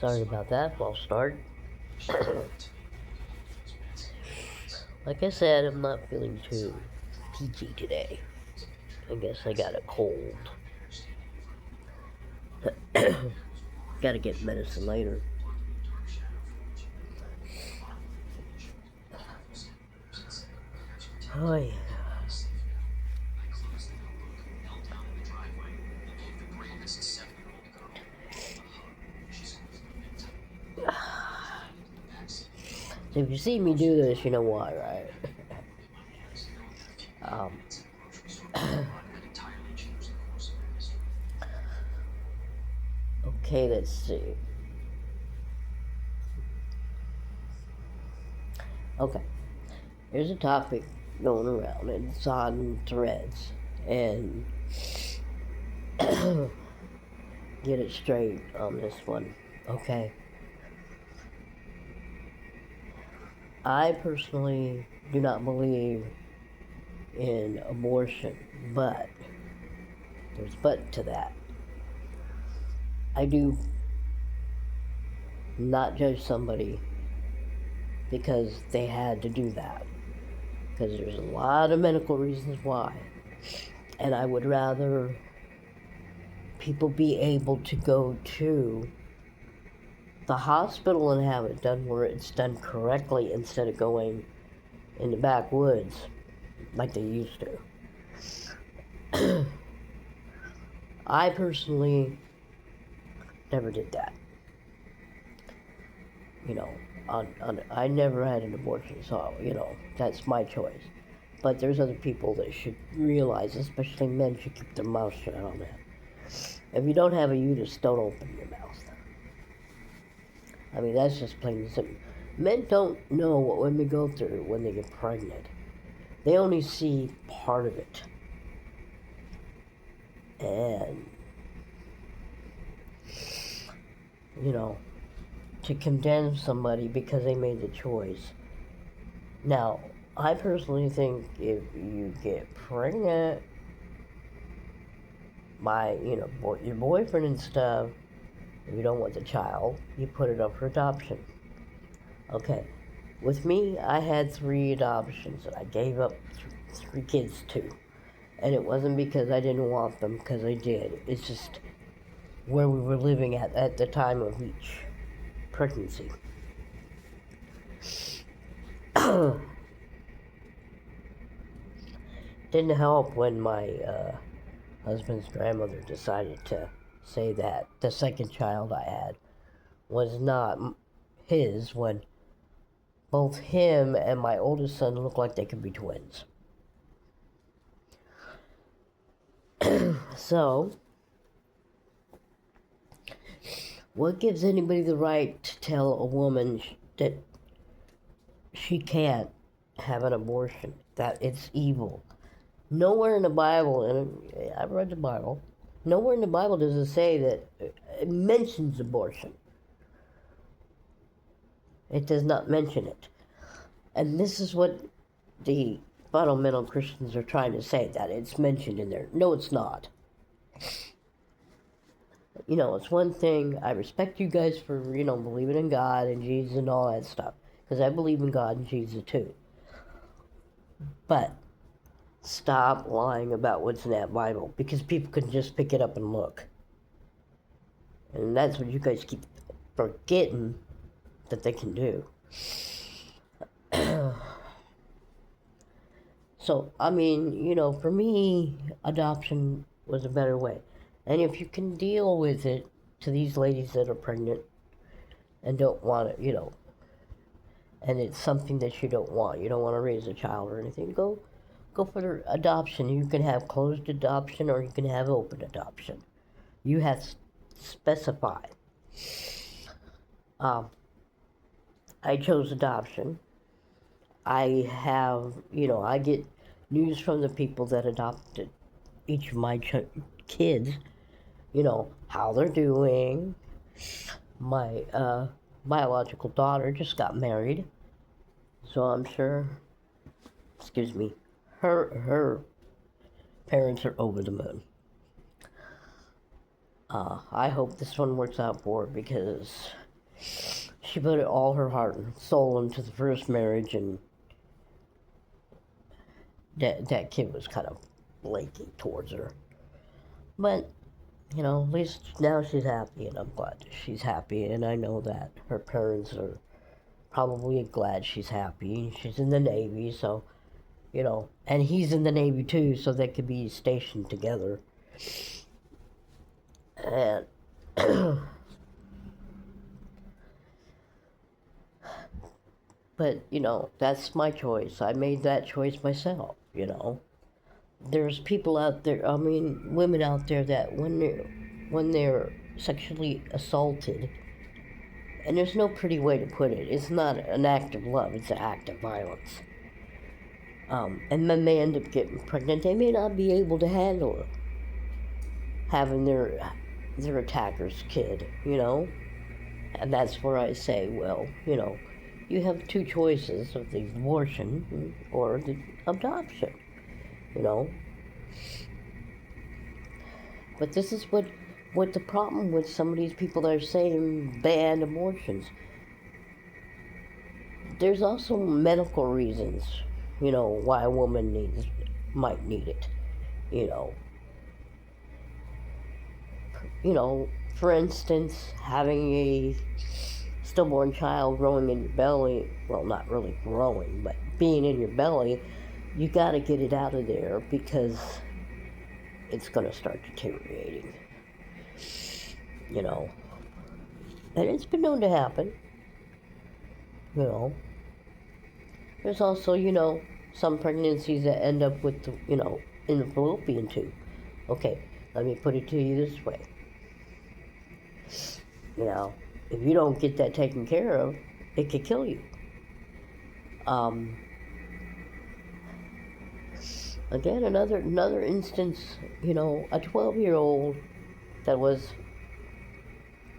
Sorry about that, false start. Like I said, I'm not feeling too peachy today. I guess I got a cold. Gotta get medicine later. Oh, yeah. So if you see me do this, you know why, right? um, okay, let's see. Okay, here's a topic going around, and it's on Threads. And get it straight on this one, okay? I personally do not believe in abortion, but there's but to that. I do not judge somebody because they had to do that. Because there's a lot of medical reasons why. And I would rather people be able to go to the hospital and have it done where it's done correctly instead of going in the backwoods like they used to. I personally never did that. You know, I never had an abortion, so, that's my choice. But there's other people that should realize, especially men, should keep their mouth shut on that. If you don't have a uterus, don't open your mouth. I mean, that's just plain and simple. Men don't know what women go through when they get pregnant. They only see part of it. And, to condemn somebody because they made the choice. Now, I personally think if you get pregnant by, your boyfriend and stuff, if you don't want the child, you put it up for adoption. Okay, with me, I had 3 adoptions that I gave up 3 kids to. And it wasn't because I didn't want them, because I did. It's just where we were living at the time of each pregnancy. Didn't help when my husband's grandmother decided to say that the second child I had was not his, when both him and my oldest son looked like they could be twins. So, what gives anybody the right to tell a woman that she can't have an abortion, that it's evil? Nowhere in the Bible, and I've read the Bible, nowhere in the Bible does it say that it mentions abortion. It does not mention it. And this is what the fundamental Christians are trying to say, that it's mentioned in there. No, it's not. It's one thing, I respect you guys for, believing in God and Jesus and all that stuff, because I believe in God and Jesus too. But stop lying about what's in that Bible, because people can just pick it up and look. And that's what you guys keep forgetting that they can do. So, for me, adoption was a better way. And if you can deal with it, to these ladies that are pregnant and don't want it, and it's something that you don't want to raise a child or anything, go for the adoption. You can have closed adoption or you can have open adoption. You have to specify. I chose adoption. I have, I get news from the people that adopted each of my kids, how they're doing. My biological daughter just got married, so I'm sure, her parents are over the moon. I hope this one works out for her, because She put all her heart and soul into the first marriage, and that kid was kind of flaky towards her. But, at least now she's happy, and I'm glad she's happy, and I know that her parents are probably glad she's happy. She's in the Navy, so, and he's in the Navy too, so they could be stationed together. And but that's my choice. I made that choice myself. There's people out there, I mean, women out there that when they're sexually assaulted, and there's no pretty way to put it, it's not an act of love, it's an act of violence. And then they end up getting pregnant. They may not be able to handle it, having their attacker's kid, and that's where I say, well, you have two choices of the abortion or the adoption, But this is what the problem with some of these people that are saying ban abortions. There's also medical reasons, why a woman might need it, you know. For instance, having a stillborn child growing in your belly, well, not really growing, but being in your belly, you got to get it out of there because it's going to start deteriorating, And it's been known to happen, There's also, some pregnancies that end up with, in the fallopian tube. Okay, let me put it to you this way. If you don't get that taken care of, it could kill you. Again, another instance, a 12-year-old that was,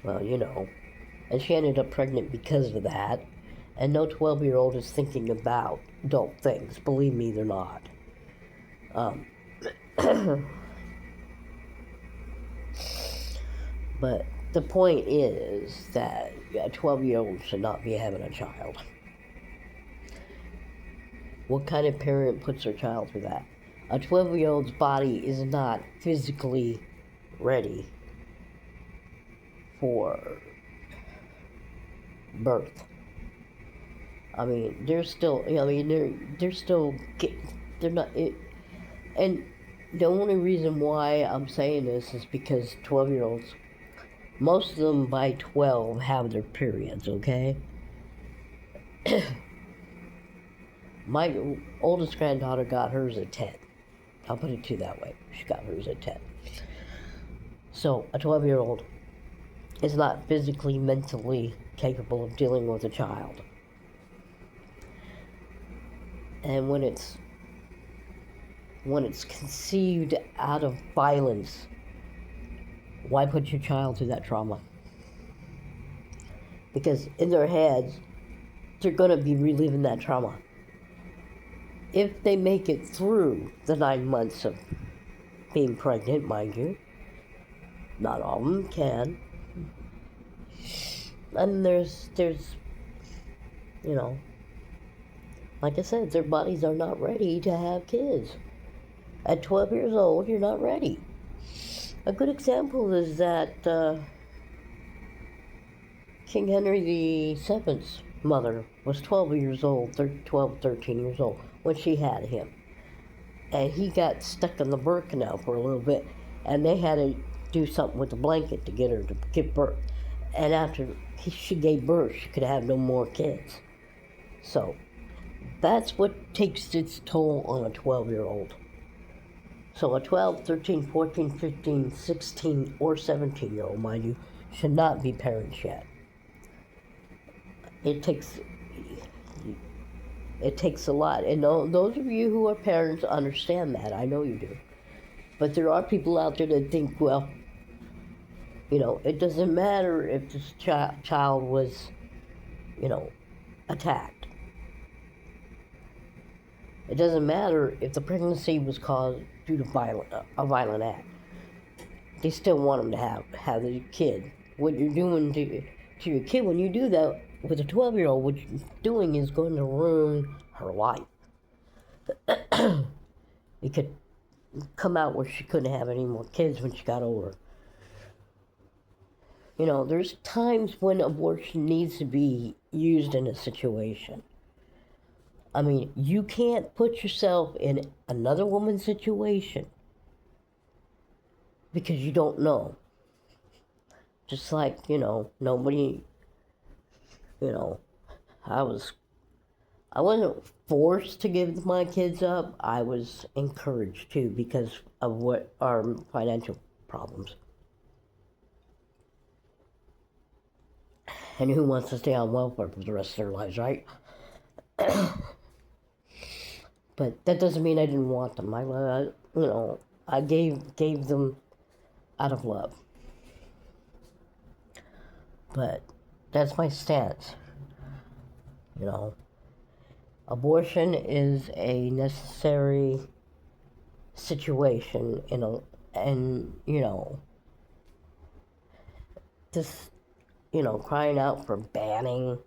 well, and she ended up pregnant because of that. And no 12-year-old is thinking about adult things. Believe me, they're not. But the point is that a 12-year-old should not be having a child. What kind of parent puts their child through that? A 12-year-old's body is not physically ready for birth. I mean, they're still, they're not, and the only reason why I'm saying this is because 12-year-olds, most of them by 12 have their periods, okay? My oldest granddaughter got hers at 10. I'll put it to you that way. She got hers at 10. So, a 12-year-old is not physically, mentally capable of dealing with a child. And when it's conceived out of violence, why put your child through that trauma? Because in their heads, they're going to be reliving that trauma. If they make it through the 9 months of being pregnant, mind you, not all of them can. And there's like I said, their bodies are not ready to have kids. At 12 years old, you're not ready. A good example is that King Henry VII's mother was 12 years old, 13 years old, when she had him. And he got stuck in the birth canal for a little bit, and they had to do something with the blanket to get her to give birth. And after she gave birth, she could have no more kids. So, that's what takes its toll on a 12-year-old. So a 12, 13, 14, 15, 16, or 17-year-old, mind you, should not be parents yet. It takes a lot. And those of you who are parents understand that. I know you do. But there are people out there that think, well, it doesn't matter if this child was, attacked. It doesn't matter if the pregnancy was caused due to a violent act. They still want them to have the kid. What you're doing to your kid. When you do that with a 12-year-old, what you're doing is going to ruin her life. It could come out where she couldn't have any more kids when she got older. You know, there's times when abortion needs to be used in a situation. I mean, you can't put yourself in another woman's situation because you don't know. Just like, nobody, you know, I wasn't forced to give my kids up. I was encouraged to because of what our financial problems. And who wants to stay on welfare for the rest of their lives, right? But that doesn't mean I didn't want them. I gave them out of love. But that's my stance. Abortion is a necessary situation this, crying out for banning,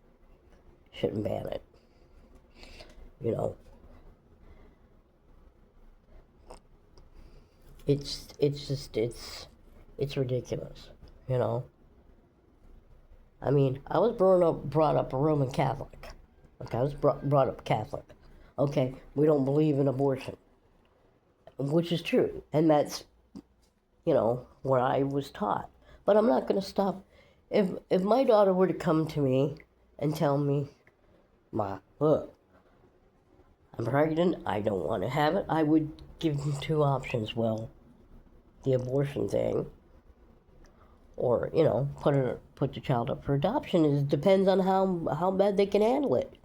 shouldn't ban it. It's ridiculous, I mean, I was brought up a Roman Catholic. Okay, I was brought up Catholic. Okay, we don't believe in abortion, which is true, and that's, what I was taught. But I'm not going to stop. If my daughter were to come to me and tell me, Ma, look, I'm pregnant, I don't want to have it, I would give them two options. Well, the abortion thing, or, put the child up for adoption. It depends on how bad they can handle it.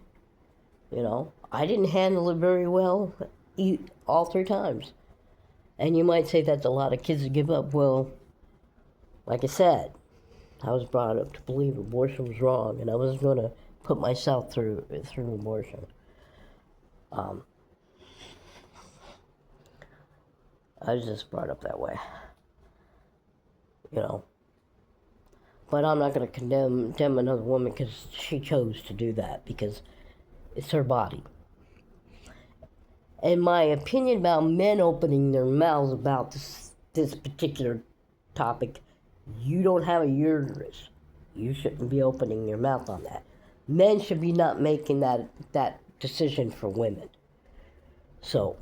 I didn't handle it very well all three times. And you might say that's a lot of kids to give up. Well, like I said, I was brought up to believe abortion was wrong, and I wasn't going to put myself through abortion. I was just brought up that way. But I'm not going to condemn another woman because she chose to do that, because it's her body. And my opinion about men opening their mouths about this particular topic, you don't have a uterus. You shouldn't be opening your mouth on that. Men should be not making that decision for women. So,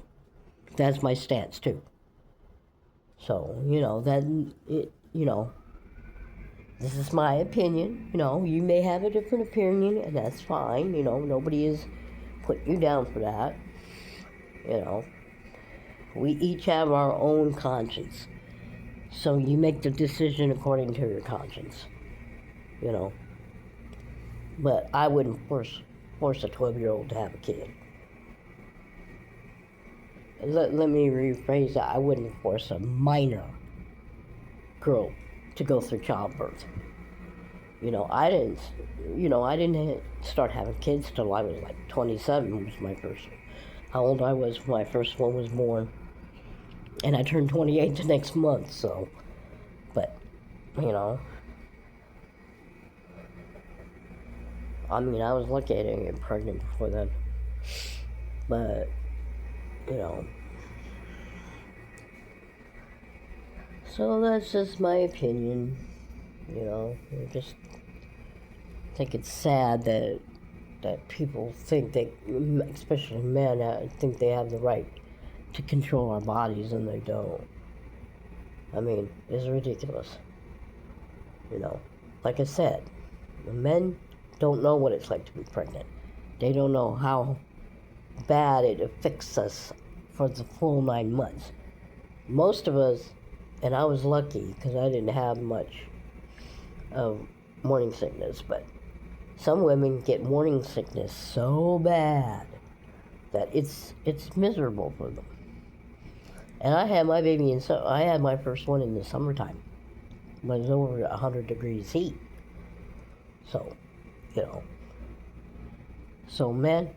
that's my stance too. So, this is my opinion. You may have a different opinion, and that's fine. Nobody is putting you down for that. We each have our own conscience. So you make the decision according to your conscience. But I wouldn't force a 12-year-old to have a kid. Let me rephrase that. I wouldn't force a minor girl to go through childbirth. I didn't start having kids till I was like 27 was my first. How old I was when my first one was born. And I turned 28 the next month, so. But, I was lucky I didn't get pregnant before then. But, so that's just my opinion. I just think it's sad that people think that, especially men, think they have the right to control our bodies, and they don't. It's ridiculous. Like I said, the men don't know what it's like to be pregnant. They don't know how bad it affects us for the full 9 months. Most of us, and I was lucky because I didn't have much of morning sickness, but some women get morning sickness so bad that it's miserable for them. And I had my baby I had my first one in the summertime. It was over 100 degrees heat. So, So men,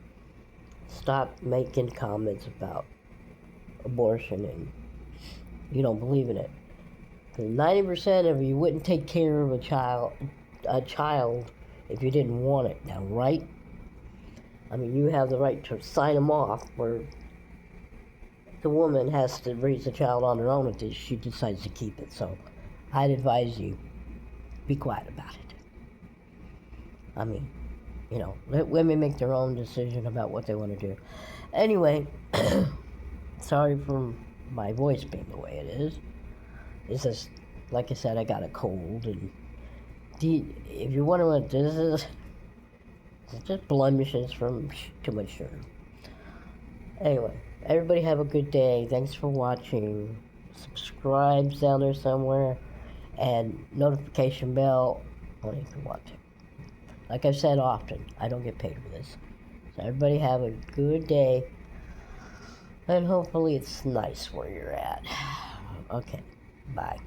stop making comments about abortion and you don't believe in it. Because 90% of you wouldn't take care of a child a child if you didn't want it now, right? I mean, you have the right to sign them off, where the woman has to raise the child on her own if she decides to keep it. So I'd advise you, be quiet about it. I mean, let women make their own decision about what they want to do. Anyway, sorry for my voice being the way it is. It's just, like I said, I got a cold, and if you wonder what this is, it's just blemishes from too much sugar. Anyway, everybody have a good day. Thanks for watching. Subscribe's down there somewhere, and notification bell only if you want to. Like I've said often, I don't get paid for this. So everybody have a good day, and hopefully it's nice where you're at. Okay, bye.